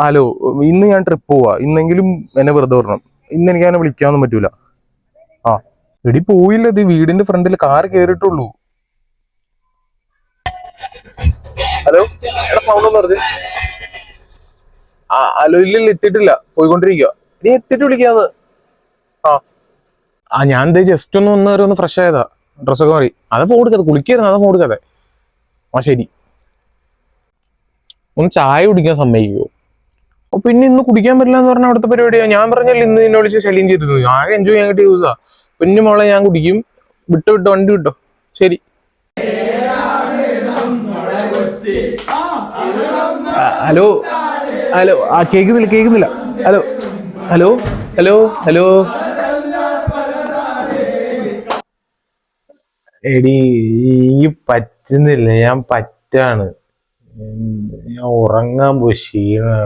Hello, ഇന്ന് ഞാൻ trip പോവാ. ഇന്നെങ്കിലും എന്നെ വെറുതെ വിടണം. ഇന്ന് എനിക്ക് അങ്ങനെ വിളിക്കാനൊന്നും പറ്റൂല. ആ, എടി പോയില്ല, ഇത് വീടിന്റെ ഫ്രണ്ടിൽ കാർ കേറിയിട്ടുള്ളൂ. ഹലോ, എടാ സൗണ്ട് ഒന്ന് പറഞ്ഞേ. ഹലോ, ഇല്ലില്ല, എത്തിയിട്ടില്ല, പോയിക്കൊണ്ടിരിക്കുക. നീ എത്തിയിട്ട് വിളിക്കാന്ന്. ആ ഞാൻ ദേ ജസ്റ്റ് ഒന്ന് ഫ്രഷ് ആയതാ. ഡ്രസ്സൊക്കെ മാറി. അതപ്പോ കൊടുക്കാതെ കുളിക്കായിരുന്നു, അതപ്പോ കൊടുക്കാതെ. ആ ശരി. ഒന്ന് ചായ കുടിക്കാൻ സമ്മതിക്കുമോ? പിന്നെ ഇന്ന് കുടിക്കാൻ പറ്റില്ല എന്ന് പറഞ്ഞ അവിടുത്തെ പരിപാടിയാ. ഞാൻ പറഞ്ഞല്ലേ ഇന്ന് നിന്നെ വിളിച്ച് ശല്യം ചെയ്തത്. ആകെ എൻജോയ് ചെയ്യാൻ കിട്ടിയ ദിവസാ. പിന്നെ മോളെ ഞാൻ കുടിക്കും. വിട്ടോ വിട്ടോ, വണ്ടി വിട്ടോ. ശരി. ഹലോ ഹലോ, കേക്കുന്നില്ല. Hello hello hello hello. എടി, ഈ പറ്റുന്നില്ല, ഞാൻ പറ്റാണ്. ഞാൻ ഉറങ്ങാൻ പോയി, ക്ഷീണ